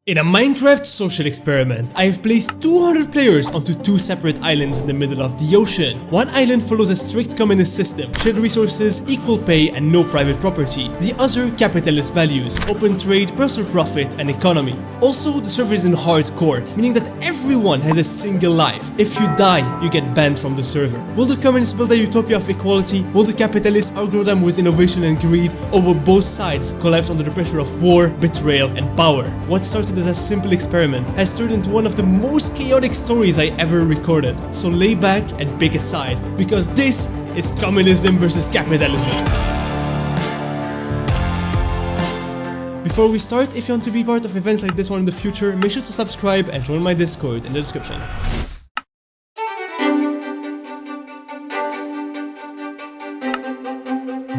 In a Minecraft social experiment, I have placed 200 players onto two separate islands in the middle of the ocean. One island follows a strict communist system, shared resources, equal pay and no private property. The other, capitalist values, open trade, personal profit and economy. Also, the server is in hardcore, meaning that everyone has a single life. If you die, you get banned from the server. Will the communists build a utopia of equality? Will the capitalists outgrow them with innovation and greed? Or will both sides collapse under the pressure of war, betrayal and power? What started as a simple experiment has turned into one of the most chaotic stories I ever recorded. So lay back and pick a side, because this is communism versus capitalism. Before we start, if you want to be part of events like this one in the future, make sure to subscribe and join my Discord in the description.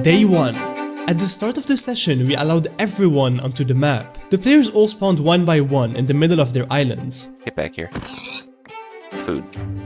Day 1. At the start of the session, we allowed everyone onto the map. The players all spawned one by one in the middle of their islands. Get back here. Food.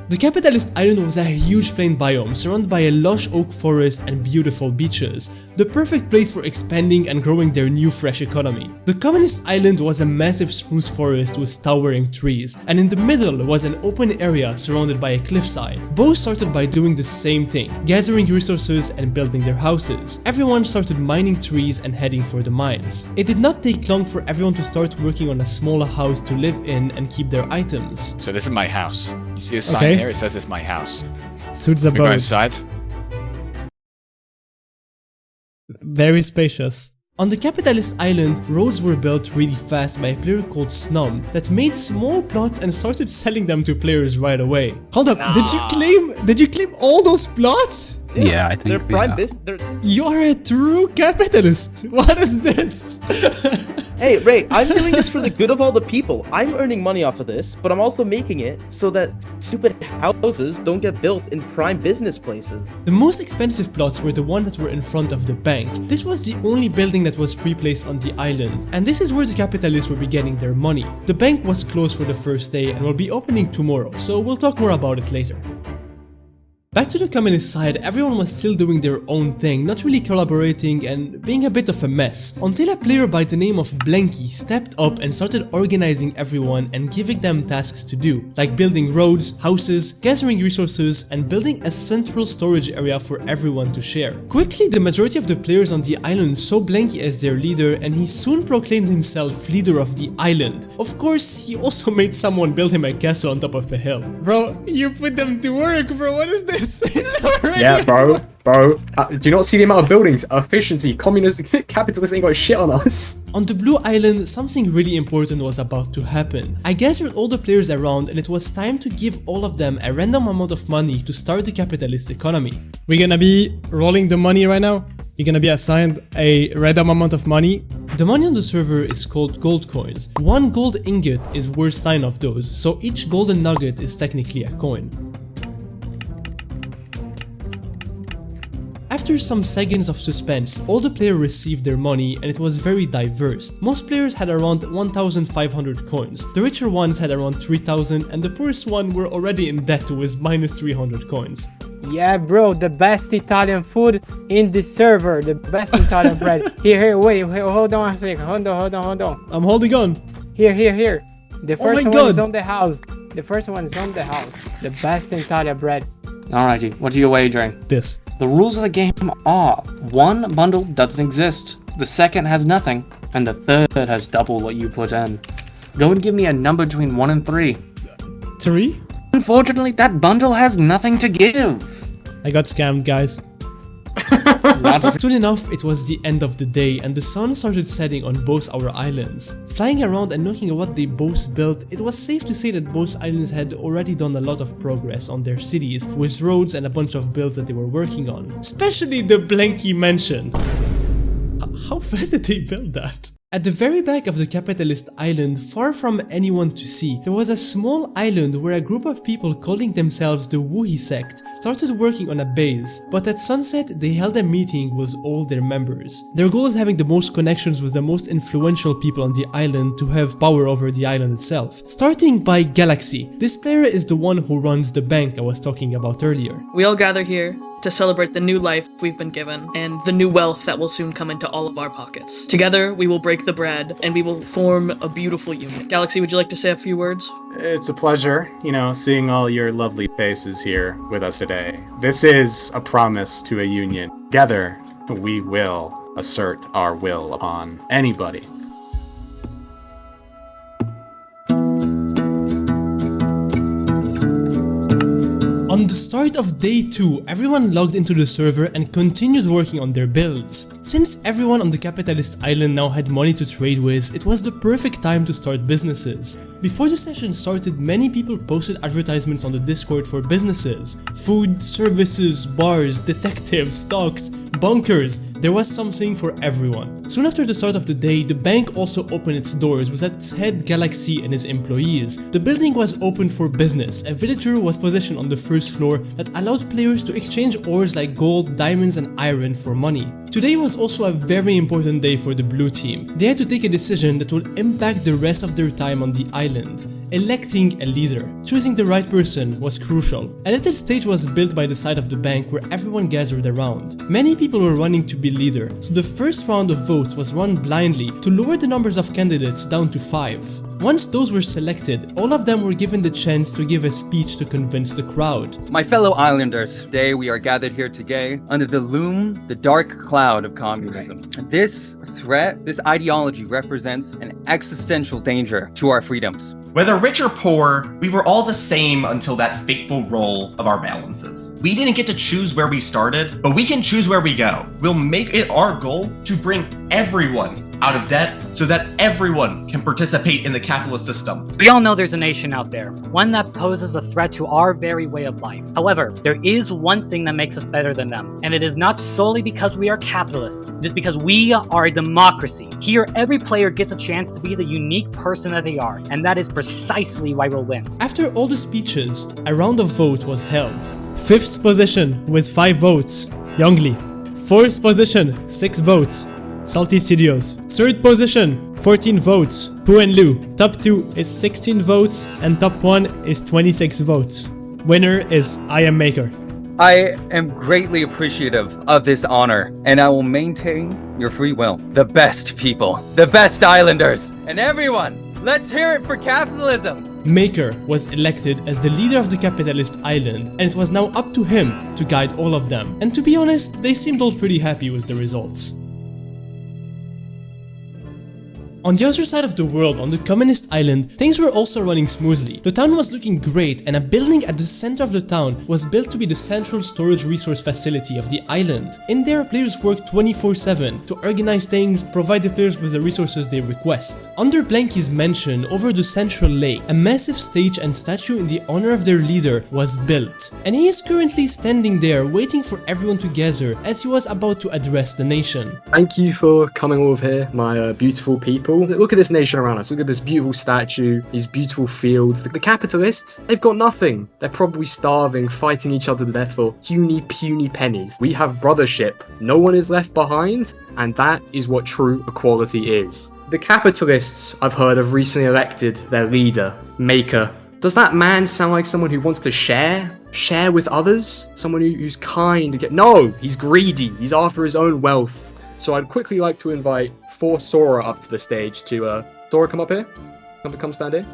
The capitalist island was a huge plain biome surrounded by a lush oak forest and beautiful beaches, the perfect place for expanding and growing their new fresh economy. The communist island was a massive spruce forest with towering trees, and in the middle was an open area surrounded by a cliffside. Both started by doing the same thing, gathering resources and building their houses. Everyone started mining trees and heading for the mines. It did not take long for everyone to start working on a smaller house to live in and keep their items. So this is my house. You see a sign here? It says it's my house. Suits the We go boat. inside. Very spacious. On the capitalist island, roads were built really fast by a player called Snum that made small plots and started selling them to players right away. Hold up, did you claim all those plots? Yeah, I think they're prime business. You're a true capitalist. What is this? Hey, Ray, I'm doing this for the good of all the people. I'm earning money off of this, but I'm also making it so that stupid houses don't get built in prime business places. The most expensive plots were the ones that were in front of the bank. This was the only building that was pre-placed on the island, and this is where the capitalists will be getting their money. The bank was closed for the first day and will be opening tomorrow, so we'll talk more about it later. Back to the communist side, everyone was still doing their own thing, not really collaborating and being a bit of a mess, until a player by the name of Blanky stepped up and started organizing everyone and giving them tasks to do, like building roads, houses, gathering resources, and building a central storage area for everyone to share. Quickly, the majority of the players on the island saw Blanky as their leader, and he soon proclaimed himself leader of the island. Of course, he also made someone build him a castle on top of a hill. Bro, you put them to work, bro, what is this? Yeah, bro. Do you not see the amount of buildings? Efficiency, communism, capitalists ain't got shit on us. On the blue island, something really important was about to happen. I gathered all the players around and it was time to give all of them a random amount of money to start the capitalist economy. We're gonna be rolling the money right now. You're gonna be assigned a random amount of money. The money on the server is called gold coins. One gold ingot is worth 9 of those, so each golden nugget is technically a coin. After some seconds of suspense, all the players received their money and it was very diverse. Most players had around 1,500 coins, the richer ones had around 3,000 and the poorest one were already in debt with minus 300 coins. Yeah, bro, the best Italian food in the server, the best Italian bread. Here, wait, hold on a second, hold on. I'm holding on. Here. The first my one is God. on the house. The first one is on the house. The best Italian bread. Alrighty, what are you wagering? This. The rules of the game are: one bundle doesn't exist, the second has nothing, and the third has double what you put in. Go and give me a number between 1 and 3. 3? Unfortunately, that bundle has nothing to give. I got scammed, guys. Soon enough, it was the end of the day and the sun started setting on both our islands. Flying around and looking at what they both built, it was safe to say that both islands had already done a lot of progress on their cities, with roads and a bunch of builds that they were working on. Especially the Blanky mansion. How fast did they build that? At the very back of the capitalist island, far from anyone to see, there was a small island where a group of people calling themselves the Wuhi sect started working on a base, but at sunset they held a meeting with all their members. Their goal is having the most connections with the most influential people on the island to have power over the island itself. Starting by Galaxy. This player is the one who runs the bank I was talking about earlier. We all gather here to celebrate the new life we've been given and the new wealth that will soon come into all of our pockets. Together, we will break the bread and we will form a beautiful union. Galaxy, would you like to say a few words? It's a pleasure, seeing all your lovely faces here with us today. This is a promise to a union. Together, we will assert our will upon anybody. On the start of day 2, everyone logged into the server and continued working on their builds. Since everyone on the capitalist island now had money to trade with, it was the perfect time to start businesses. Before the session started, many people posted advertisements on the Discord for businesses. Food, services, bars, detectives, stocks, bunkers. There was something for everyone. Soon after the start of the day, the bank also opened its doors with its head Galaxy and his employees. The building was open for business. A villager was positioned on the first floor that allowed players to exchange ores like gold, diamonds and iron for money. Today was also a very important day for the blue team. They had to take a decision that will impact the rest of their time on the island. Electing a leader. Choosing the right person was crucial. A little stage was built by the side of the bank where everyone gathered around. Many people were running to be leader, so the first round of votes was run blindly to lower the numbers of candidates down to 5. Once those were selected, all of them were given the chance to give a speech to convince the crowd. My fellow islanders, today we are gathered here today under the dark cloud of communism. This threat, this ideology represents an existential danger to our freedoms. Whether rich or poor, we were all the same until that fateful roll of our balances. We didn't get to choose where we started, but we can choose where we go. We'll make it our goal to bring everyone out of debt so that everyone can participate in the capitalist system. We all know there's a nation out there, one that poses a threat to our very way of life. However, there is one thing that makes us better than them, and it is not solely because we are capitalists. It is because we are a democracy. Here, every player gets a chance to be the unique person that they are, and that is precisely why we'll win. After all the speeches, a round of vote was held. 5th position with 5 votes, Youngly. 4th position, 6 votes, Salty Studios. 3rd position, 14 votes, Pooh and Lou. Top 2 is 16 votes and top 1 is 26 votes. Winner is I Am Maker. I am greatly appreciative of this honor, and I will maintain your free will. The best people, the best islanders, and everyone, let's hear it for capitalism! Maker was elected as the leader of the capitalist island, and it was now up to him to guide all of them. And to be honest, they seemed all pretty happy with the results. On the other side of the world, on the communist island, things were also running smoothly. The town was looking great, and a building at the center of the town was built to be the central storage resource facility of the island. In there, players worked 24/7 to organize things, provide the players with the resources they request. Under Blanky's mansion, over the central lake, a massive stage and statue in the honor of their leader was built. And he is currently standing there waiting for everyone to gather as he was about to address the nation. Thank you for coming over here, my beautiful people. Look at this nation around us. Look at this beautiful statue, these beautiful fields. The capitalists, they've got nothing. They're probably starving, fighting each other to death for puny pennies. We have brothership. No one is left behind, and that is what true equality is. The capitalists, I've heard, have recently elected their leader, Maker. Does that man sound like someone who wants to share? Share with others? Someone who's kind? No, he's greedy. He's after his own wealth. So I'd quickly like to invite Sora up to the stage to, Sora, come up here. Come stand here.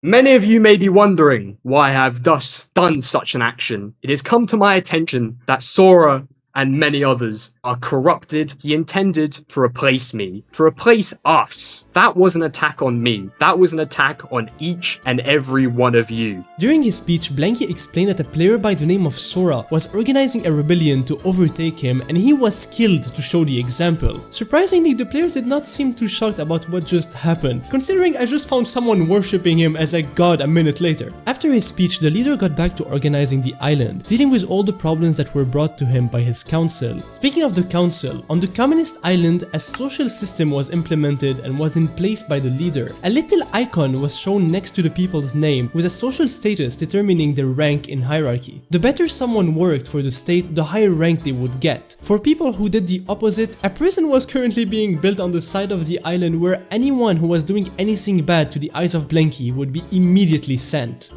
Many of you may be wondering why I have thus done such an action. It has come to my attention that Sora and many others are corrupted. He intended to replace me, to replace us. That was an attack on me. That was an attack on each and every one of you. During his speech, Blanky explained that a player by the name of Sora was organizing a rebellion to overtake him, and he was killed to show the example. Surprisingly, the players did not seem too shocked about what just happened, considering I just found someone worshipping him as a god a minute later. After his speech, the leader got back to organizing the island, dealing with all the problems that were brought to him by his council. Speaking of the council, on the communist island, a social system was implemented and was in place by the leader. A little icon was shown next to the people's name with a social status determining their rank in hierarchy. The better someone worked for the state, the higher rank they would get. For people who did the opposite, a prison was currently being built on the side of the island where anyone who was doing anything bad to the eyes of Blanky would be immediately sent.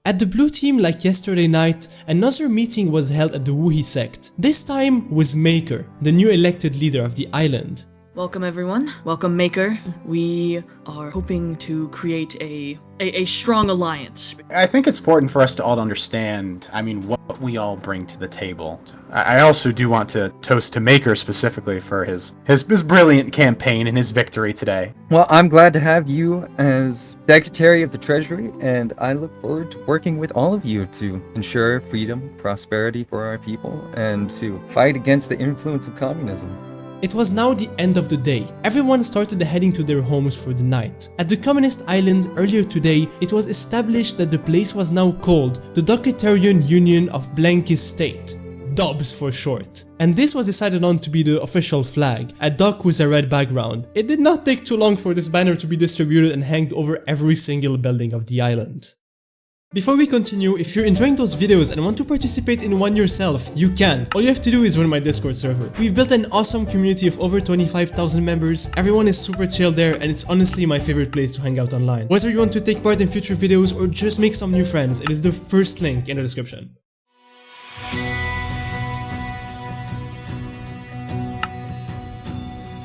At the blue team, like yesterday night, another meeting was held at the Wuhi sect. This time with Maker, the new elected leader of the island. Welcome everyone. Welcome Maker. We are hoping to create a strong alliance. I think it's important for us to all understand, what we all bring to the table. I also do want to toast to Maker specifically for his brilliant campaign and his victory today. Well, I'm glad to have you as Secretary of the Treasury, and I look forward to working with all of you to ensure freedom, prosperity for our people, and to fight against the influence of communism. It was now the end of the day. Everyone started heading to their homes for the night. At the communist island earlier today, it was established that the place was now called the Docketarian Union of Blanky's State. Dubs for short. And this was decided on to be the official flag, a duck with a red background. It did not take too long for this banner to be distributed and hanged over every single building of the island. Before we continue, if you're enjoying those videos and want to participate in one yourself, you can. All you have to do is join my Discord server. We've built an awesome community of over 25,000 members. Everyone is super chill there, and it's honestly my favorite place to hang out online. Whether you want to take part in future videos or just make some new friends, it is the first link in the description.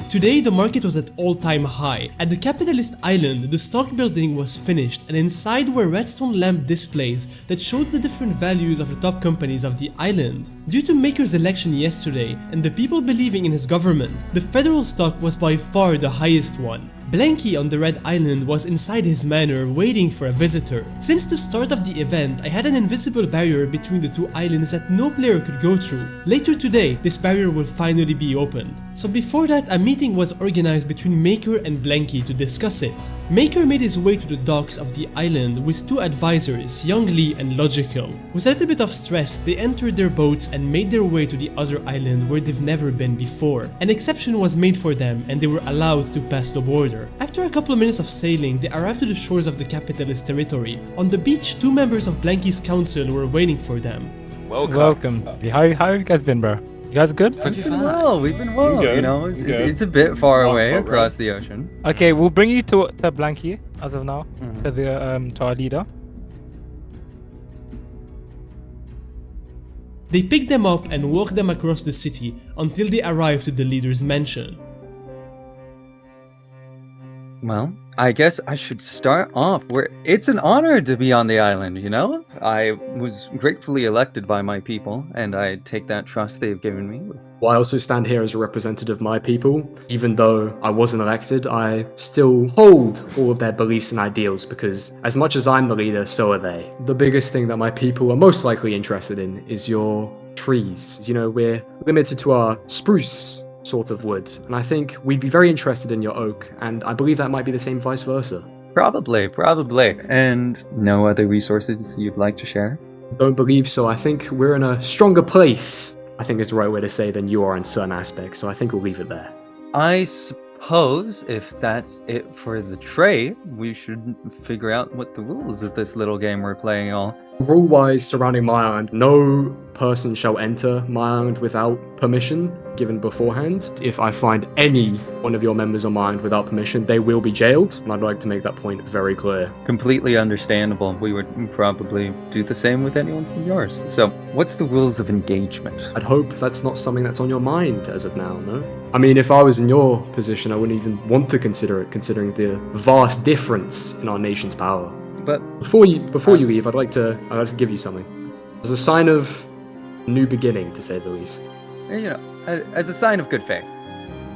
Today, the market was at all-time high. At the capitalist island, the stock building was finished, and inside were redstone lamp displays that showed the different values of the top companies of the island. Due to Maker's election yesterday, and the people believing in his government, the federal stock was by far the highest one. Blanky on the Red Island was inside his manor waiting for a visitor. Since the start of the event, I had an invisible barrier between the two islands that no player could go through. Later today, this barrier will finally be opened. So before that, a meeting was organized between Maker and Blanky to discuss it. Maker made his way to the docks of the island with two advisors, Youngly and Logical. With a little bit of stress, they entered their boats and made their way to the other island where they've never been before. An exception was made for them and they were allowed to pass the border. After a couple of minutes of sailing, they arrived to the shores of the capitalist territory. On the beach, two members of Blanky's council were waiting for them. Welcome. How you guys been, bro? You guys good? We've been well, it's a bit far away across the ocean. Okay, we'll bring you to Blanky as of now, to our leader. They picked them up and walked them across the city until they arrived to the leader's mansion. Well, I guess I should start off where it's an honor to be on the island, you know? I was gratefully elected by my people, and I take that trust they've given me. Well, I also stand here as a representative of my people. Even though I wasn't elected, I still hold all of their beliefs and ideals because as much as I'm the leader, so are they. The biggest thing that my people are most likely interested in is your trees. You know, we're limited to our spruce sort of wood, and I think we'd be very interested in your oak, and I believe that might be the same vice versa. Probably. And no other resources you'd like to share? Don't believe so. I think we're in a stronger place, I think is the right way to say, than you are in certain aspects, so I think we'll leave it there. I suppose if that's it for the trade, we should figure out what the rules of this little game we're playing are. Rule-wise surrounding my island, no person shall enter my island without permission given beforehand. If I find any one of your members on my island without permission, they will be jailed, and I'd like to make that point very clear. Completely understandable. We would probably do the same with anyone from yours. So, what's the rules of engagement? I'd hope that's not something that's on your mind as of now, no? I mean, if I was in your position, I wouldn't even want to consider it, considering the vast difference in our nation's power. But before you leave, I'd like to give you something as a sign of new beginning, to say the least. You know, as a sign of good faith.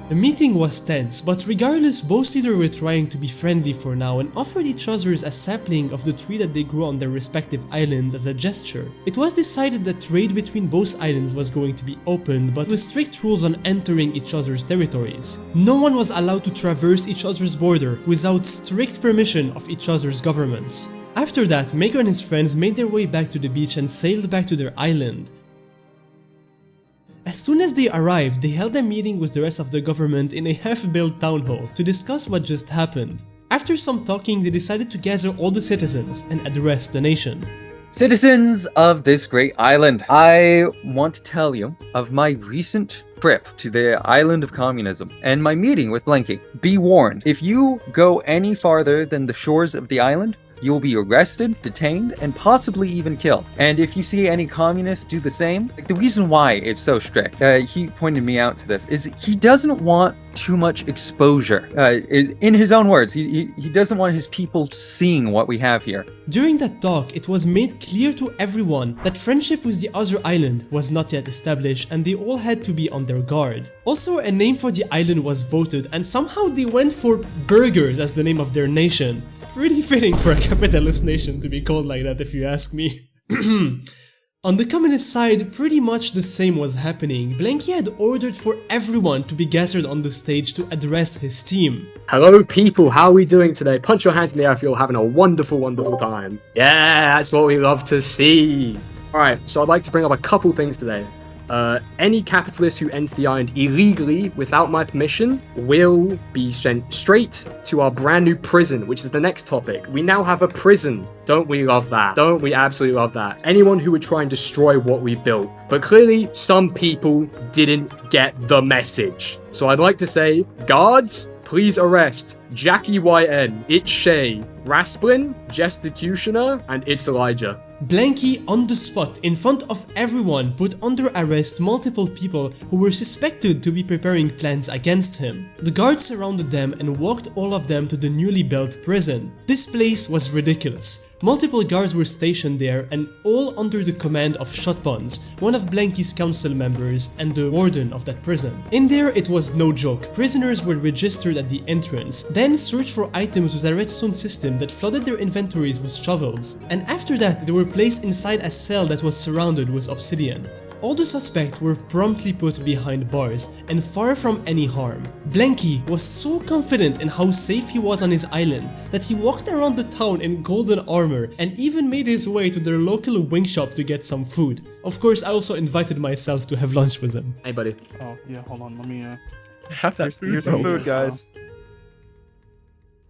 The meeting was tense, but regardless, both leaders were trying to be friendly for now and offered each other a sapling of the tree that they grew on their respective islands as a gesture. It was decided that trade between both islands was going to be open, but with strict rules on entering each other's territories. No one was allowed to traverse each other's border without strict permission of each other's governments. After that, Maker and his friends made their way back to the beach and sailed back to their island. As soon as they arrived, they held a meeting with the rest of the government in a half-built town hall to discuss what just happened. After some talking, they decided to gather all the citizens and address the nation. Citizens of this great island, I want to tell you of my recent trip to the island of communism and my meeting with Blanky. Be warned, if you go any farther than the shores of the island, you'll be arrested, detained, and possibly even killed. And if you see any communists do the same, the reason why it's so strict, he pointed me out to this, is he doesn't want too much exposure. In his own words, he doesn't want his people seeing what we have here. During that talk, it was made clear to everyone that friendship with the other island was not yet established and they all had to be on their guard. Also, a name for the island was voted and somehow they went for burgers as the name of their nation. Pretty fitting for a capitalist nation to be called like that if you ask me. On the communist side, pretty much the same was happening. Blanky had ordered for everyone to be gathered on the stage to address his team. Hello people, how are we doing today? Punch your hands in the air if you're having a wonderful, wonderful time. Yeah, that's what we love to see. Alright, so I'd like to bring up a couple things today. Any capitalists who enter the island illegally without my permission will be sent straight to our brand new prison, which is the next topic. We now have a prison. Don't we love that? Don't we absolutely love that? Anyone who would try and destroy what we built. But clearly, some people didn't get the message. So I'd like to say, guards, please arrest Jackie YN, It's Shay, Rasplin, Gestacutioner, and It's Elijah. Blanky, on the spot, in front of everyone, put under arrest multiple people who were suspected to be preparing plans against him. The guards surrounded them and walked all of them to the newly built prison. This place was ridiculous. Multiple guards were stationed there and all under the command of Shotbuns, one of Blanky's council members and the warden of that prison. In there it was no joke. Prisoners were registered at the entrance, then searched for items with a redstone system that flooded their inventories with shovels, and after that they were placed inside a cell that was surrounded with obsidian. All the suspects were promptly put behind bars and far from any harm. Blanky was so confident in how safe he was on his island that he walked around the town in golden armor and even made his way to their local wing shop to get some food. Of course, I also invited myself to have lunch with him. Hey buddy. Oh, yeah, hold on, let me have that food. Here's some food, guys.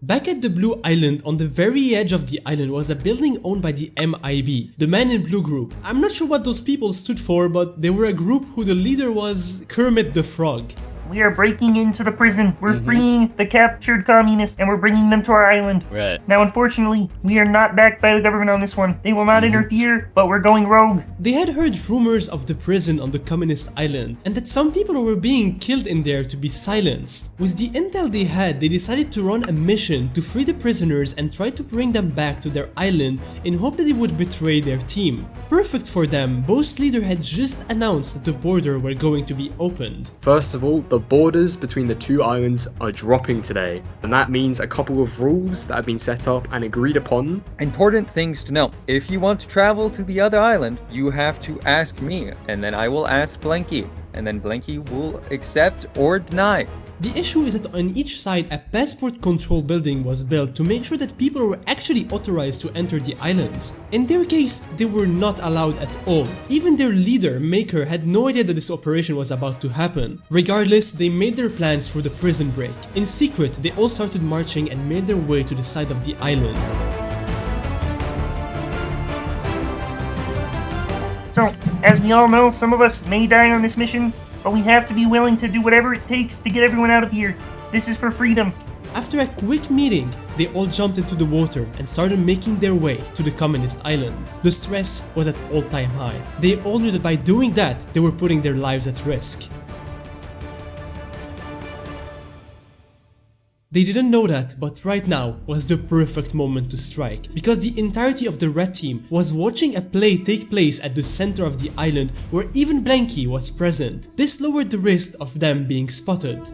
Back at the Blue Island, on the very edge of the island was a building owned by the MIB, the Man in Blue group. I'm not sure what those people stood for, but they were a group who the leader was Kermit the Frog. We are breaking into the prison. We're freeing the captured communists and we're bringing them to our island. Right. Now, unfortunately, we are not backed by the government on this one. They will not interfere, but we're going rogue. They had heard rumors of the prison on the communist island and that some people were being killed in there to be silenced. With the intel they had, they decided to run a mission to free the prisoners and try to bring them back to their island in hope that they would betray their team. Perfect for them, both leader had just announced that the border were going to be opened. First of all, the borders between the two islands are dropping today, and that means a couple of rules that have been set up and agreed upon. Important things to know. If you want to travel to the other island, you have to ask me, and then I will ask Blanky, and then Blanky will accept or deny. The issue is that on each side a passport control building was built to make sure that people were actually authorized to enter the islands. In their case, they were not allowed at all. Even their leader, Maker, had no idea that this operation was about to happen. Regardless, they made their plans for the prison break. In secret, they all started marching and made their way to the side of the island. So, as we all know, some of us may die on this mission, but we have to be willing to do whatever it takes to get everyone out of here. This is for freedom. After a quick meeting, they all jumped into the water and started making their way to the communist island. The stress was at all-time high. They all knew that by doing that, they were putting their lives at risk. They didn't know that, but right now was the perfect moment to strike, because the entirety of the red team was watching a play take place at the center of the island where even Blanky was present. This lowered the risk of them being spotted.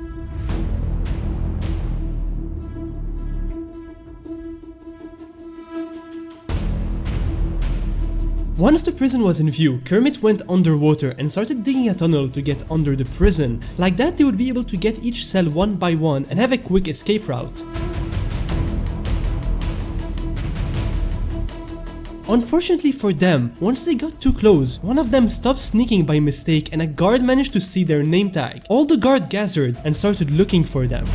Once the prison was in view, Kermit went underwater and started digging a tunnel to get under the prison. Like that, they would be able to get each cell one by one and have a quick escape route. Unfortunately for them, once they got too close, one of them stopped sneaking by mistake and a guard managed to see their name tag. All the guard gathered and started looking for them.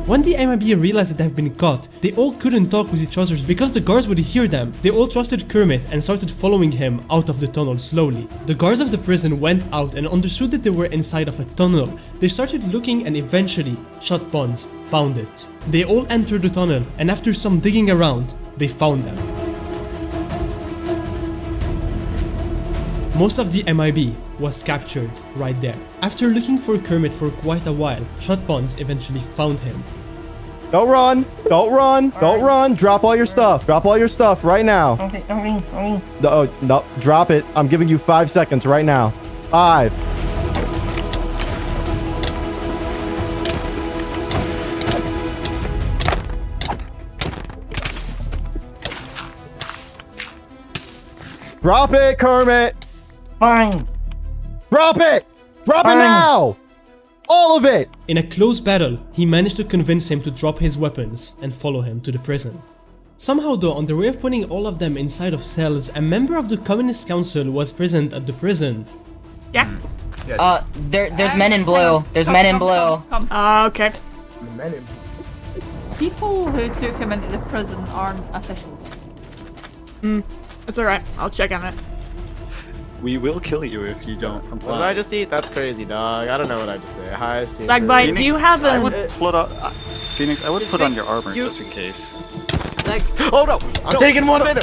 When the MIB realized that they have been caught, they all couldn't talk with each other because the guards would hear them. They all trusted Kermit and started following him out of the tunnel slowly. The guards of the prison went out and understood that they were inside of a tunnel. They started looking and eventually, Shot Buns found it. They all entered the tunnel and after some digging around, they found them. Most of the MIB was captured right there. After looking for Kermit for quite a while, Shot Buns eventually found him. Don't run! Don't run! Don't run! Drop all your stuff! Drop all your stuff right now! Okay. No, drop it. I'm giving you 5 seconds right now. 5. Drop it, Kermit! Fine. Drop it! Drop it now! All of it! In a close battle, he managed to convince him to drop his weapons and follow him to the prison. Somehow though, on the way of putting all of them inside of cells, a member of the Communist Council was present at the prison. Yeah. There's men in blue. There's men in blue. Okay. Men in People who took him into the prison aren't officials. That's alright. I'll check on it. We will kill you if you don't comply. What did I just eat? That's crazy, dog. I don't know what I just said. Hi, Steve. Bagbite, do you have I a... would put on, Phoenix, I would put on your armor just in case. Oh no! I'm taking one of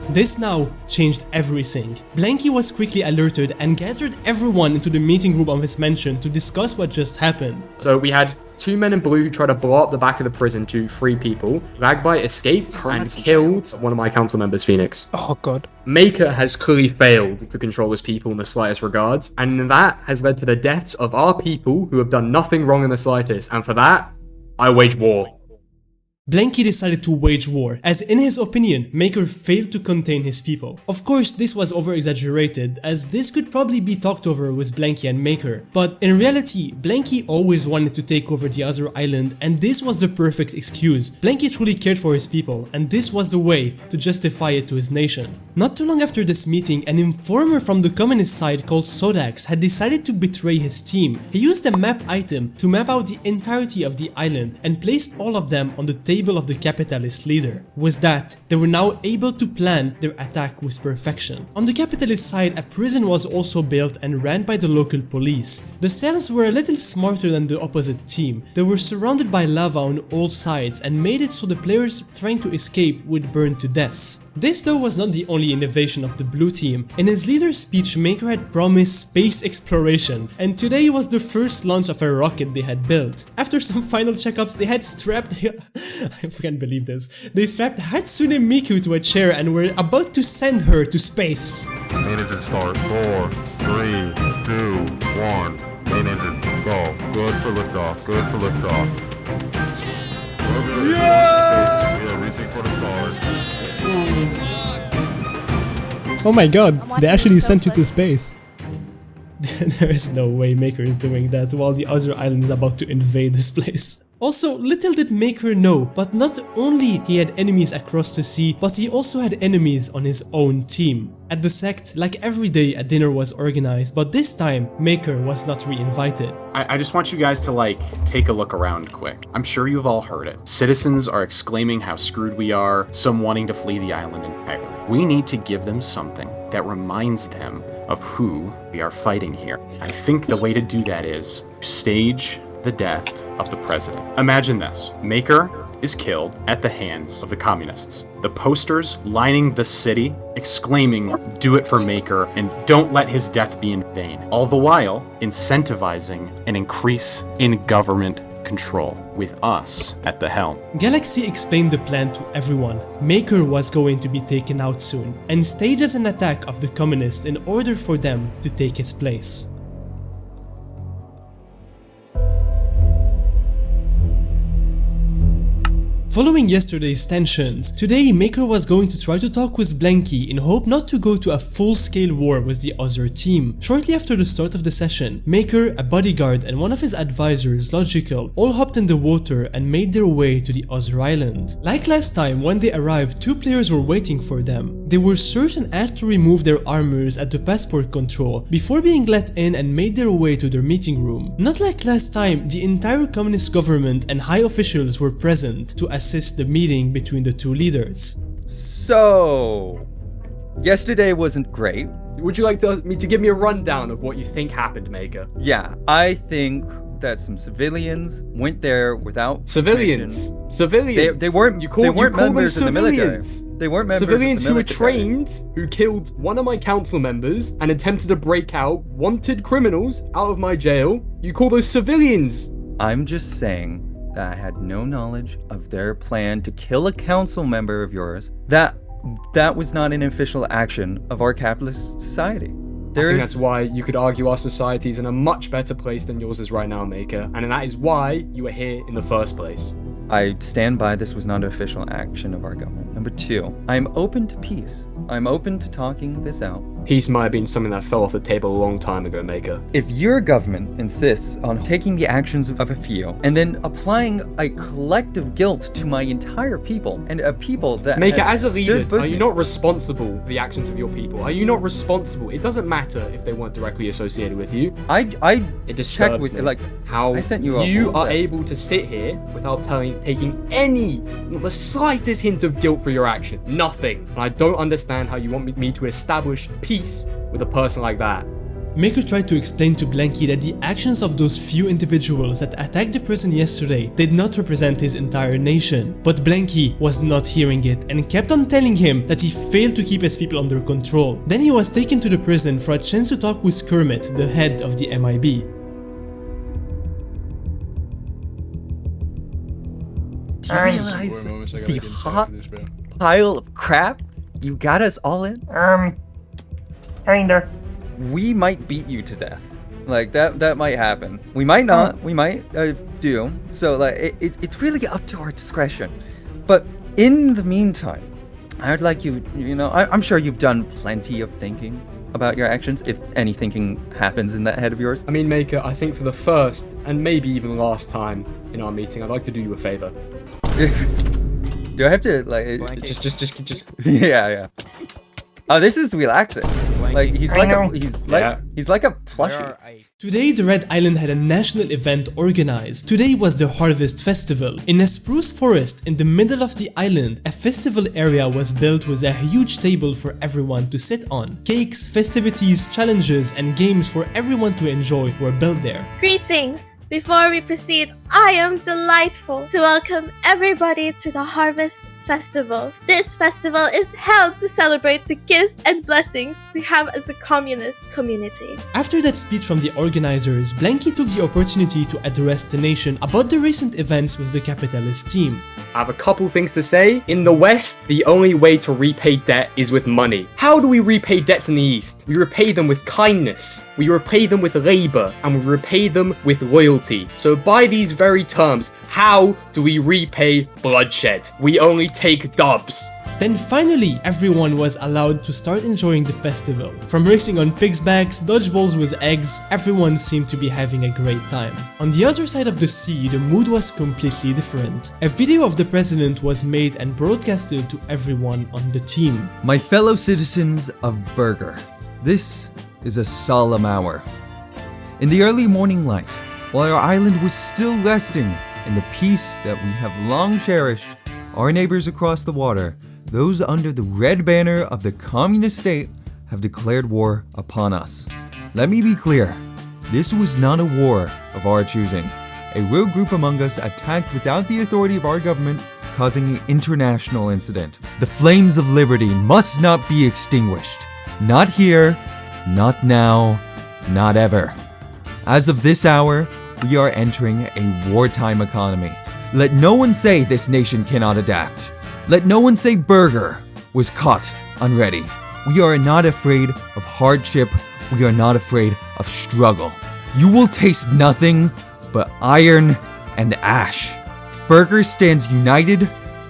This now changed everything. Blanky was quickly alerted and gathered everyone into the meeting room of his mansion to discuss what just happened. So we had 2 men in blue who tried to blow up the back of the prison to free people. Bagbite escaped and killed one of my council members, Phoenix. Oh god. Maker has clearly failed to control his people in the slightest regards, and that has led to the deaths of our people who have done nothing wrong in the slightest, and for that, I wage war. Blanky decided to wage war, as in his opinion, Maker failed to contain his people. Of course, this was over-exaggerated, as this could probably be talked over with Blanky and Maker. But in reality, Blanky always wanted to take over the other island, and this was the perfect excuse. Blanky truly cared for his people, and this was the way to justify it to his nation. Not too long after this meeting, an informer from the communist side called Sodax had decided to betray his team. He used a map item to map out the entirety of the island and placed all of them on the table of the capitalist leader. With that, they were now able to plan their attack with perfection. On the capitalist side, a prison was also built and ran by the local police. The cells were a little smarter than the opposite team. They were surrounded by lava on all sides and made it so the players trying to escape would burn to death. This though was not the only innovation of the blue team. In his leader's speech, Maker had promised space exploration, and today was the first launch of a rocket they had built. After some final checkups, they had strapped I can't believe this. They strapped Hatsune Miku to a chair and were about to send her to space. Main engine start. 4, 3, 2, 1. Main engine go. Good for liftoff. Good for liftoff. Okay. Yeah! We are reaching for the stars. Oh my god, they actually sent you to space. There is no way Maker is doing that while the other island is about to invade this place. Also, little did Maker know, but not only he had enemies across the sea, but he also had enemies on his own team. At the sect, like every day, a dinner was organized, but this time, Maker was not re-invited. I just want you guys to, take a look around quick. I'm sure you've all heard it. Citizens are exclaiming how screwed we are, some wanting to flee the island entirely. We need to give them something that reminds them of who we are fighting here. I think the way to do that is stage the death of the president. Imagine this. Maker is killed at the hands of the communists. The posters lining the city exclaiming, "Do it for Maker," and "Don't let his death be in vain." All the while incentivizing an increase in government control, with us at the helm. Galaxy explained the plan to everyone. Maker was going to be taken out soon, and stages an attack of the communists in order for them to take his place. Following yesterday's tensions, today Maker was going to try to talk with Blanky in hope not to go to a full-scale war with the other team. Shortly after the start of the session, Maker, a bodyguard and one of his advisors, Logical, all hopped in the water and made their way to the other island. Like last time, when they arrived, two players were waiting for them. They were searched and asked to remove their armors at the passport control before being let in and made their way to their meeting room. Not like last time, the entire communist government and high officials were present to assist the meeting between the two leaders. So, yesterday wasn't great. Would you like me to give me a rundown of what you think happened, Maker? Yeah, I think that some civilians went there without civilians. permission. Civilians. They weren't. They weren't members of the military. They weren't members civilians of the military. Who were trained, who killed one of my council members and attempted to break out wanted criminals out of my jail. You call those civilians? I'm just saying that I had no knowledge of their plan to kill a council member of yours. That was not an official action of our capitalist society. I think that's why you could argue our society is in a much better place than yours is right now, Maker, and that is why you are here in the first place. I stand by this was not an official action of our government. Number two, I'm open to peace. I'm open to talking this out. Peace might have been something that fell off the table a long time ago, Maker. If your government insists on taking the actions of a few and then applying a collective guilt to my entire people and a people that Maker, as a leader, are you not responsible for the actions of your people? Are you not responsible? It doesn't matter if they weren't directly associated with you. It checked with like how I sent you are able to sit here without taking the slightest hint of guilt for your action. Nothing. And I don't understand how you want me to establish peace with a person like that. Maker tried to explain to Blanky that the actions of those few individuals that attacked the prison yesterday did not represent his entire nation. But Blanky was not hearing it and kept on telling him that he failed to keep his people under control. Then he was taken to the prison for a chance to talk with Kermit, the head of the MIB. Do you realize the hot pile of crap you got us all in? Kinda. We might beat you to death. Like, that might happen. We might not. We might do. So, like, it's really up to our discretion. But in the meantime, I'd like you know, I'm sure you've done plenty of thinking about your actions, if any thinking happens in that head of yours. I mean, Maker, I think for the first, and maybe even last time in our meeting, I'd like to do you a favor. Do I have to, like... Just... Yeah. Oh, this is relaxing. Like, he's like a plushie. Today, the Red Island had a national event organized. Today was the Harvest Festival. In a spruce forest in the middle of the island, a festival area was built with a huge table for everyone to sit on. Cakes, festivities, challenges, and games for everyone to enjoy were built there. Greetings! Before we proceed, I am delightful to welcome everybody to the Harvest Festival. This festival is held to celebrate the gifts and blessings we have as a communist community. After that speech from the organizers, Blanky took the opportunity to address the nation about the recent events with the capitalist team. I have a couple things to say. In the West, the only way to repay debt is with money. How do we repay debts in the East? We repay them with kindness, we repay them with labor, and we repay them with loyalty. So by these very terms, how do we repay bloodshed? We only take dubs. Then finally, everyone was allowed to start enjoying the festival. From racing on pigs' backs, dodgeballs with eggs, everyone seemed to be having a great time. On the other side of the sea, the mood was completely different. A video of the president was made and broadcasted to everyone on the team. My fellow citizens of Burger, this is a solemn hour. In the early morning light, while our island was still resting in the peace that we have long cherished, our neighbors across the water, those under the red banner of the communist state, have declared war upon us. Let me be clear, this was not a war of our choosing. A rogue group among us attacked without the authority of our government, causing an international incident. The flames of liberty must not be extinguished. Not here, not now, not ever. As of this hour, we are entering a wartime economy. Let no one say this nation cannot adapt. Let no one say Burger was caught unready. We are not afraid of hardship. We are not afraid of struggle. You will taste nothing but iron and ash. Burger stands united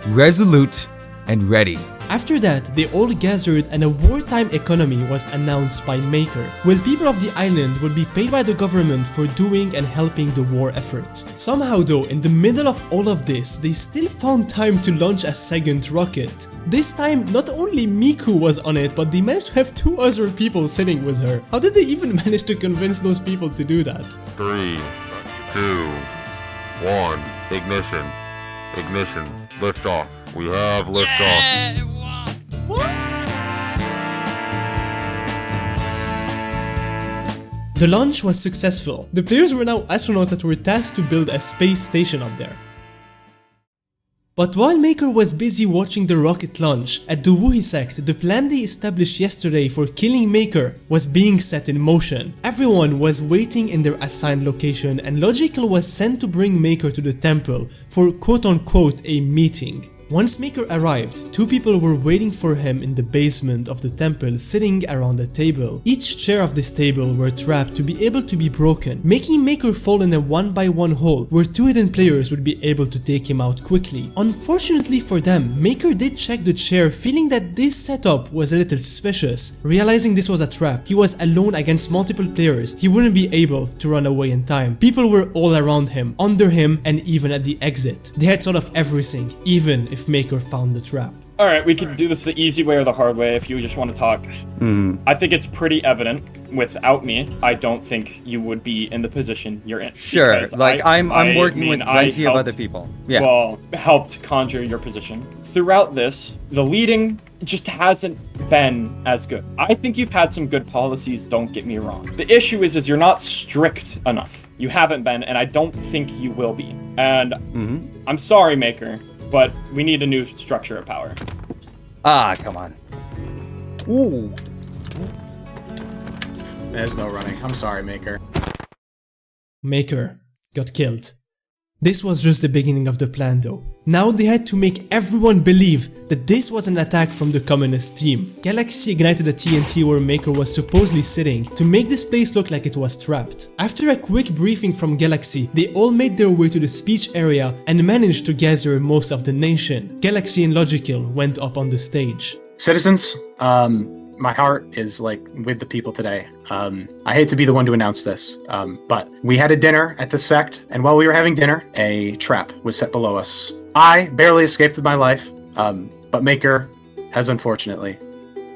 resolute, and ready. After that, they all gathered and a wartime economy was announced by Maker, where people of the island will be paid by the government for doing and helping the war effort. Somehow though, in the middle of all of this, they still found time to launch a second rocket. This time, not only Miku was on it, but they managed to have 2 other people sitting with her. How did they even manage to convince those people to do that? 3, 2, 1. Ignition. Ignition. Lift off. We have lift off. The launch was successful. The players were now astronauts that were tasked to build a space station up there. But while Maker was busy watching the rocket launch, at the Wuhi sect, the plan they established yesterday for killing Maker was being set in motion. Everyone was waiting in their assigned location and Logical was sent to bring Maker to the temple for quote-unquote a meeting. Once Maker arrived, 2 people were waiting for him in the basement of the temple sitting around a table. Each chair of this table were trapped to be able to be broken, making Maker fall in a 1-by-1 hole where 2 hidden players would be able to take him out quickly. Unfortunately for them, Maker did check the chair feeling that this setup was a little suspicious. Realizing this was a trap, he was alone against multiple players, he wouldn't be able to run away in time. People were all around him, under him, and even at the exit. They had sort of everything, even if Maker found the trap. Alright, we can do this the easy way or the hard way if you just want to talk. I think it's pretty evident, without me, I don't think you would be in the position you're in. Sure, like I'm working with plenty of other people. Yeah. Well, helped conjure your position. Throughout this, the leading just hasn't been as good. I think you've had some good policies, don't get me wrong. The issue is you're not strict enough. You haven't been, and I don't think you will be. And I'm sorry, Maker, but we need a new structure of power. Ah, come on. Ooh. There's no running. I'm sorry, Maker. Maker got killed. This was just the beginning of the plan though. Now they had to make everyone believe that this was an attack from the communist team. Galaxy ignited a TNT where Maker was supposedly sitting to make this place look like it was trapped. After a quick briefing from Galaxy, they all made their way to the speech area and managed to gather most of the nation. Galaxy and Logical went up on the stage. Citizens, my heart is like with the people today. I hate to be the one to announce this, but we had a dinner at the sect, and while we were having dinner, a trap was set below us. I barely escaped with my life, but Maker has unfortunately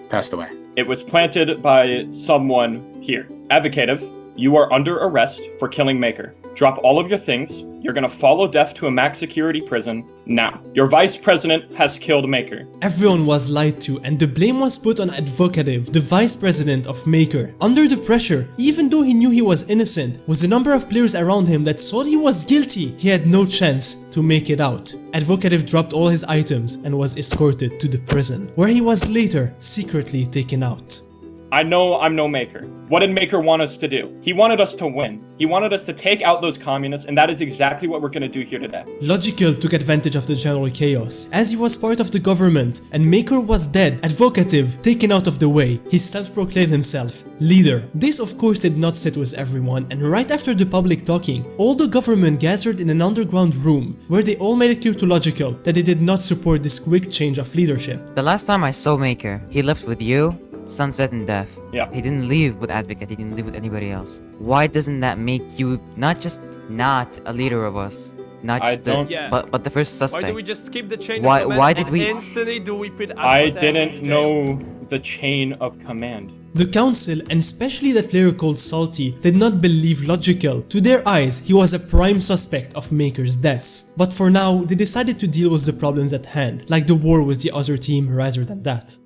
passed away. It was planted by someone here. Advocative, you are under arrest for killing Maker. Drop all of your things. You're gonna follow death to a max security prison now. Your vice president has killed Maker. Everyone was lied to and the blame was put on Advocative, the vice president of Maker. Under the pressure, even though he knew he was innocent, with the number of players around him that thought he was guilty, he had no chance to make it out. Advocative dropped all his items and was escorted to the prison, where he was later secretly taken out. I know I'm no Maker. What did Maker want us to do? He wanted us to win. He wanted us to take out those communists, and that is exactly what we're gonna do here today. Logical took advantage of the general chaos, as he was part of the government, and Maker was dead, Advocative taken out of the way. He self-proclaimed himself leader. This of course did not sit with everyone, and right after the public talking, all the government gathered in an underground room, where they all made it clear to Logical that they did not support this quick change of leadership. The last time I saw Maker, he left with you, Sunset and Death. Yeah. He didn't leave with Advocate, he didn't leave with anybody else. Why doesn't that make you not just not a leader of us? Not just but the first suspect. Why do we just skip the chain why, of command? why did we Instantly do we put I didn't know the chain of command. The council, and especially that player called Salty, did not believe Logical. To their eyes, he was a prime suspect of Maker's death. But for now, they decided to deal with the problems at hand, like the war with the other team rather than that.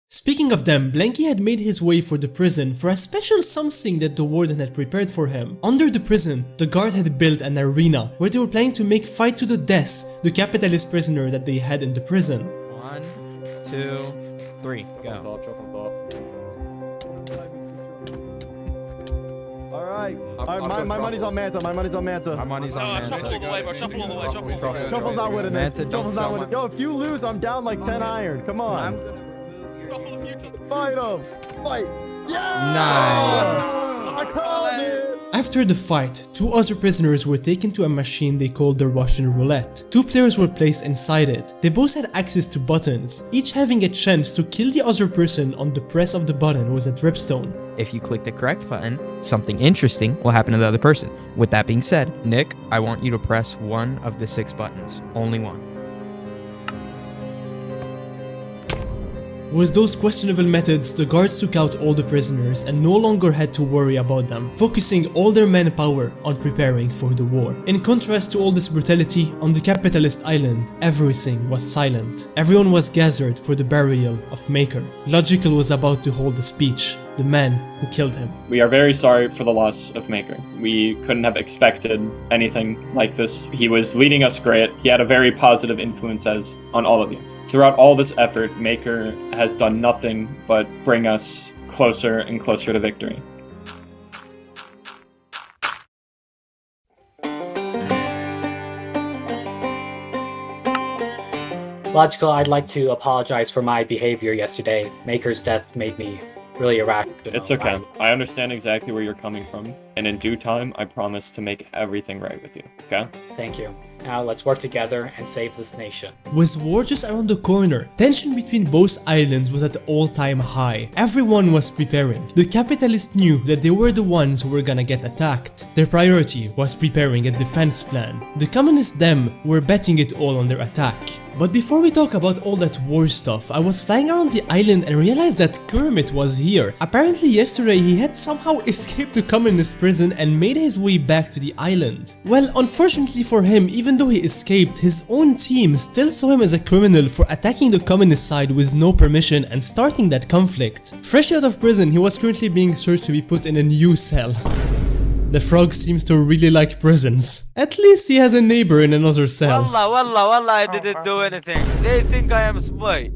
Speaking of them, Blanky had made his way for the prison for a special something that the warden had prepared for him. Under the prison, the guard had built an arena where they were planning to make fight to the death the capitalist prisoner that they had in the prison. 1, 2, 3, go. Alright, my money's on Manta, my money's on Manta. My money's on Manta. Shuffle all the way, bro. Shuffle all the way. Shuffle all the way. Shuffle's not winning this. Manta, don't Shuffle's not sell winning. Yo, if you lose, I'm down like 10 iron. Come on. Fight him. Fight. Yeah! Nice. I called it! After the fight, 2 other prisoners were taken to a machine they called the Russian roulette. 2 players were placed inside it. They both had access to buttons, each having a chance to kill the other person on the press of the button with a dripstone. If you click the correct button, something interesting will happen to the other person. With that being said, Nick, I want you to press one of the 6 buttons. Only one. With those questionable methods, the guards took out all the prisoners and no longer had to worry about them, focusing all their manpower on preparing for the war. In contrast to all this brutality, on the capitalist island, everything was silent. Everyone was gathered for the burial of Maker. Logical was about to hold a speech, the man who killed him. We are very sorry for the loss of Maker. We couldn't have expected anything like this. He was leading us great. He had a very positive influence on all of you. Throughout all this effort, Maker has done nothing but bring us closer and closer to victory. Logical, I'd like to apologize for my behavior yesterday. Maker's death made me really irrational. It's okay. I understand exactly where you're coming from, and in due time, I promise to make everything right with you, okay? Thank you. Now let's work together and save this nation. With war just around the corner, tension between both islands was at an all-time high. Everyone was preparing. The capitalists knew that they were the ones who were gonna get attacked. Their priority was preparing a defense plan. The communists them were betting it all on their attack. But before we talk about all that war stuff, I was flying around the island and realized that Kermit was here. Apparently yesterday he had somehow escaped the communist prison and made his way back to the island. Well, unfortunately for him, even though he escaped, his own team still saw him as a criminal for attacking the communist side with no permission and starting that conflict. Fresh out of prison, he was currently being searched to be put in a new cell. The frog seems to really like prisons. At least he has a neighbor in another cell. Wallah, I didn't do anything. They think I am spy.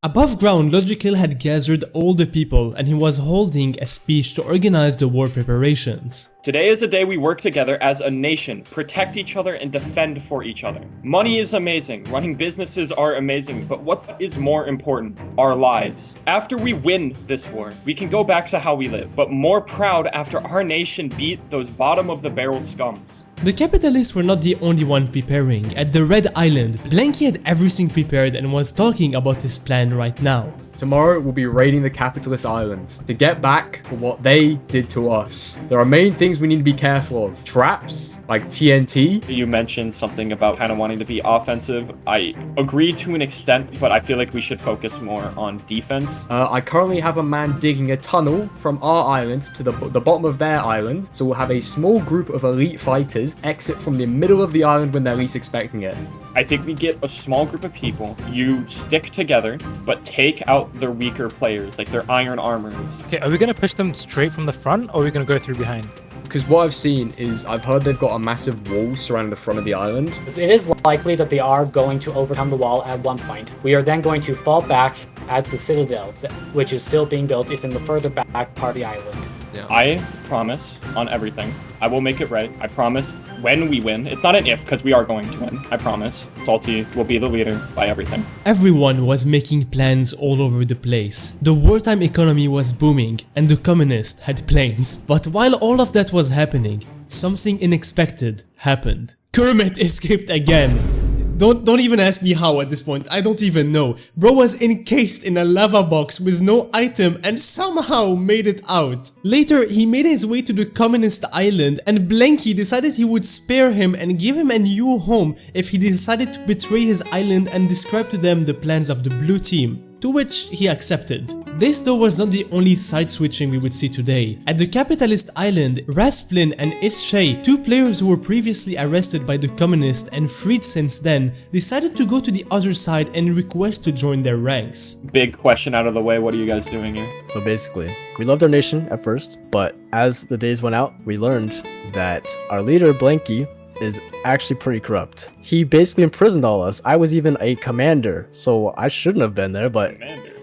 Above ground, Logical had gathered all the people and he was holding a speech to organize the war preparations. Today is a day we work together as a nation, protect each other and defend for each other. Money is amazing, running businesses are amazing, but what is more important? Our lives. After we win this war, we can go back to how we live, but more proud after our nation beat those bottom of the barrel scums. The capitalists were not the only one preparing. At the Red Island, Blanky had everything prepared and was talking about his plan right now. Tomorrow we'll be raiding the capitalist islands to get back for what they did to us. There are main things we need to be careful of. Traps, like TNT. You mentioned something about kind of wanting to be offensive. I agree to an extent, but I feel like we should focus more on defense. I currently have a man digging a tunnel from our island to the bottom of their island. So we'll have a small group of elite fighters exit from the middle of the island when they're least expecting it. I think we get a small group of people, you stick together, but take out their weaker players, like their iron armors. Okay, are we gonna push them straight from the front or are we gonna go through behind? Because what I've seen is, I've heard they've got a massive wall surrounding the front of the island. It is likely that they are going to overcome the wall at one point. We are then going to fall back at the citadel, which is still being built. It's in the further back part of the island. Yeah. I promise on everything. I will make it right. I promise when we win. It's not an if, because we are going to win. I promise. Salty will be the leader by everything. Everyone was making plans all over the place. The wartime economy was booming and the communists had planes. But while all of that was happening, something unexpected happened. Kermit escaped again. Don't even ask me how at this point, I don't even know. Bro was encased in a lava box with no item and somehow made it out. Later, he made his way to the communist island and Blanky decided he would spare him and give him a new home if he decided to betray his island and describe to them the plans of the blue team. To which he accepted. This though was not the only side switching we would see today. At the capitalist island, Rasplin and Isshay, 2 players who were previously arrested by the communists and freed since then, decided to go to the other side and request to join their ranks. Big question out of the way, what are you guys doing here? So basically, we loved our nation at first, but as the days went out, we learned that our leader, Blanky, is actually pretty corrupt. He basically imprisoned all us. I was even a commander, so I shouldn't have been there, but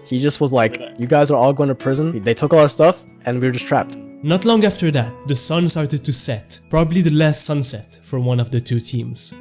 he just was like, you guys are all going to prison. They took all our stuff and we were just trapped. Not long after that, the sun started to set, probably the last sunset for one of the 2 teams.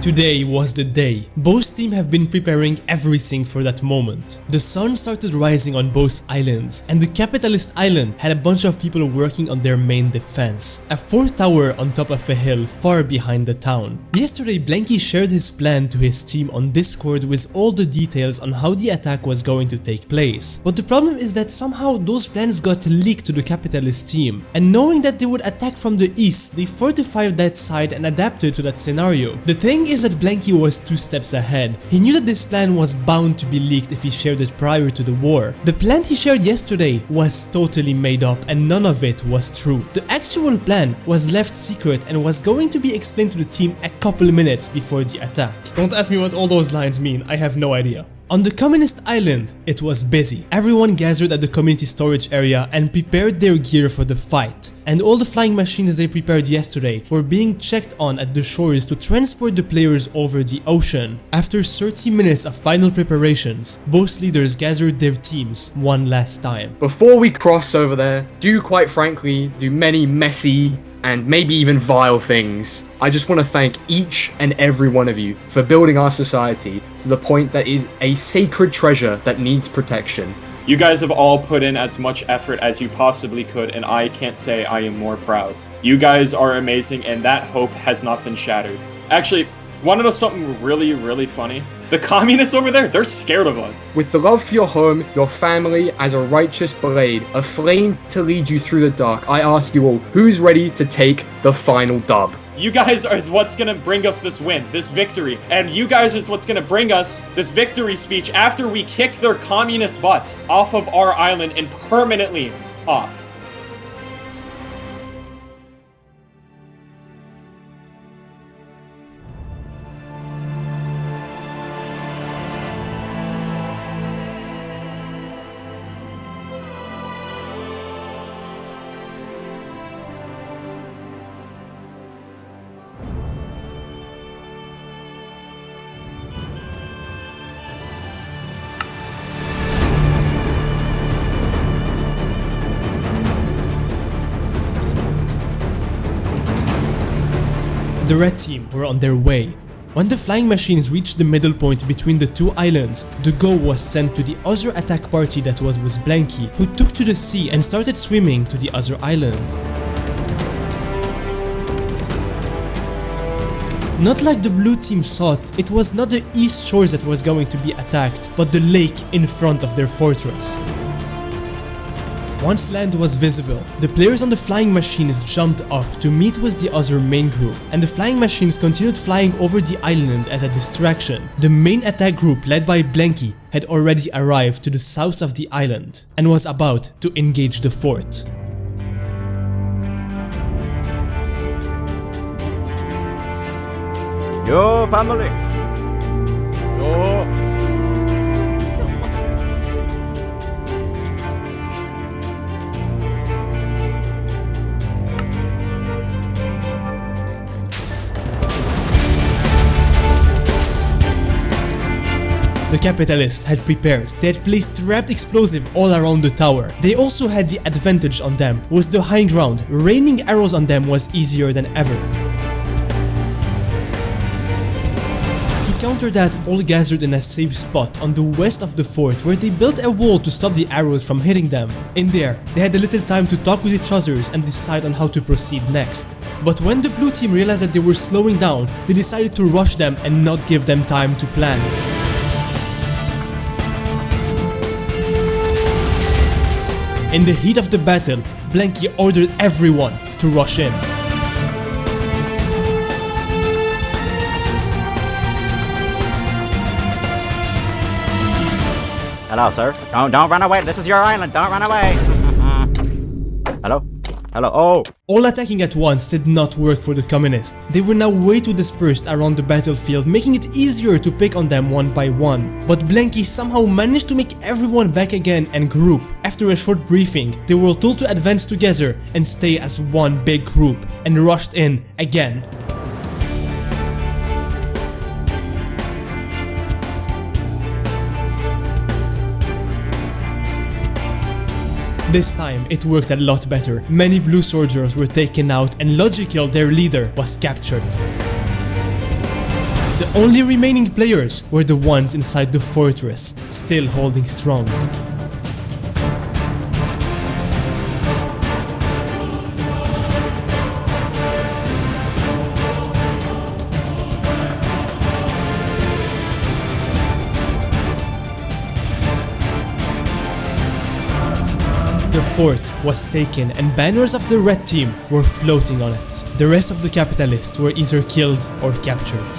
Today was the day. Both teams have been preparing everything for that moment. The sun started rising on both islands, and the capitalist island had a bunch of people working on their main defense, a fort tower on top of a hill far behind the town. Yesterday, Blanky shared his plan to his team on Discord with all the details on how the attack was going to take place. But the problem is that somehow those plans got leaked to the capitalist team, and knowing that they would attack from the east, they fortified that side and adapted to that scenario. The thing is that Blanky was 2 steps ahead. He knew that this plan was bound to be leaked if he shared it prior to the war. The plan he shared yesterday was totally made up and none of it was true. The actual plan was left secret and was going to be explained to the team a couple minutes before the attack. Don't ask me what all those lines mean, I have no idea. On the communist island, it was busy. Everyone gathered at the community storage area and prepared their gear for the fight. And all the flying machines they prepared yesterday were being checked on at the shores to transport the players over the ocean. After 30 minutes of final preparations, both leaders gathered their teams one last time. Before we cross over there, quite frankly, do many messy and maybe even vile things. I just want to thank each and every one of you for building our society to the point that is a sacred treasure that needs protection. You guys have all put in as much effort as you possibly could, and I can't say I am more proud. You guys are amazing, and that hope has not been shattered. Actually, want to know something really funny? The communists over there, they're scared of us. With the love for your home, your family, as a righteous blade, a flame to lead you through the dark, I ask you all, who's ready to take the final dub? You guys are what's gonna bring us this win, this victory. And you guys are what's gonna bring us this victory speech after we kick their communist butts off of our island and permanently off. The red team were on their way. When the flying machines reached the middle point between the 2 islands, the go was sent to the other attack party that was with Blanky, who took to the sea and started swimming to the other island. Not like the blue team thought, it was not the east shores that was going to be attacked, but the lake in front of their fortress. Once land was visible, the players on the flying machines jumped off to meet with the other main group, and the flying machines continued flying over the island as a distraction. The main attack group led by Blanky had already arrived to the south of the island and was about to engage the fort. Yo, family! Yo! The capitalists had prepared. They had placed trapped explosive all around the tower. They also had the advantage on them. With the high ground, raining arrows on them was easier than ever. To counter that, all gathered in a safe spot on the west of the fort where they built a wall to stop the arrows from hitting them. In there, they had a little time to talk with each other and decide on how to proceed next. But when the blue team realized that they were slowing down, they decided to rush them and not give them time to plan. In the heat of the battle, Blanky ordered everyone to rush in. Hello, sir. Don't run away. This is your island. Don't run away. Hello? Hello? Oh! All attacking at once did not work for the communists. They were now way too dispersed around the battlefield, making it easier to pick on them one by one. But Blanky somehow managed to make everyone back again and group. After a short briefing, they were told to advance together and stay as one big group, and rushed in again. This time, it worked a lot better. Many blue soldiers were taken out and Logical, their leader, was captured. The only remaining players were the ones inside the fortress, still holding strong. The fort was taken and banners of the red team were floating on it. The rest of the capitalists were either killed or captured.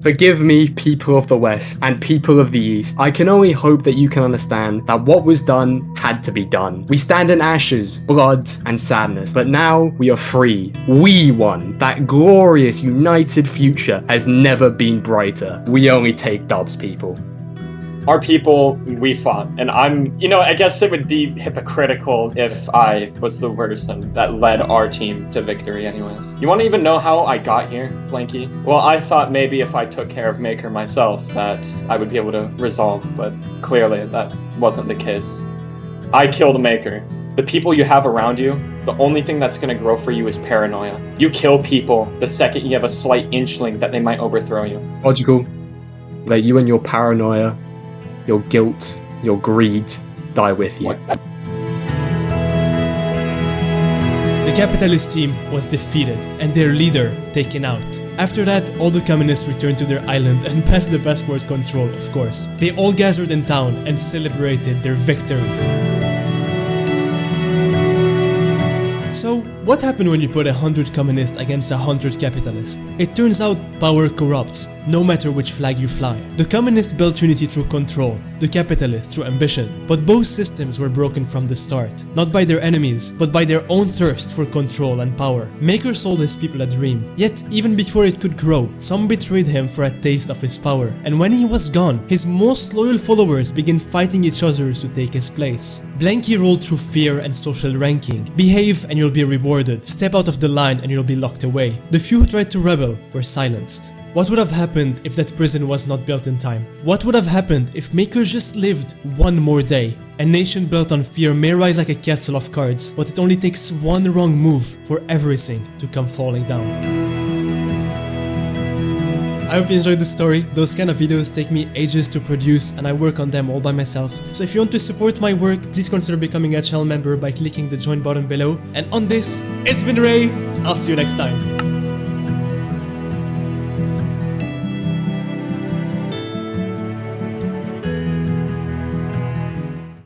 Forgive me, people of the West and people of the East. I can only hope that you can understand that what was done had to be done. We stand in ashes, blood, and sadness, but now we are free. We won. That glorious, united future has never been brighter. We only take dubs, people. Our people, we fought, and I guess it would be hypocritical if I was the person that led our team to victory anyways. You want to even know how I got here, Blanky? Well, I thought maybe if I took care of Maker myself that I would be able to resolve, but clearly that wasn't the case. I killed Maker. The people you have around you, the only thing that's going to grow for you is paranoia. You kill people the second you have a slight inchling that they might overthrow you. Logical. Let you and your paranoia, your guilt, your greed die with you. The capitalist team was defeated and their leader taken out. After that, all the communists returned to their island and passed the passport control, of course. They all gathered in town and celebrated their victory. So, what happened when you put 100 communists against 100 capitalists? It turns out power corrupts, no matter which flag you fly. The communists built unity through control, the capitalists through ambition. But both systems were broken from the start, not by their enemies, but by their own thirst for control and power. Maker sold his people a dream, yet even before it could grow, some betrayed him for a taste of his power. And when he was gone, his most loyal followers began fighting each other to take his place. Blanky rolled through fear and social ranking. Behave and you'll be rewarded. Step out of the line and you'll be locked away. The few who tried to rebel were silenced. What would have happened if that prison was not built in time? What would have happened if Maker just lived one more day? A nation built on fear may rise like a castle of cards, but it only takes one wrong move for everything to come falling down. I hope you enjoyed the story. Those kind of videos take me ages to produce and I work on them all by myself. So if you want to support my work, please consider becoming a channel member by clicking the join button below. And on this, it's been Ray. I'll see you next time.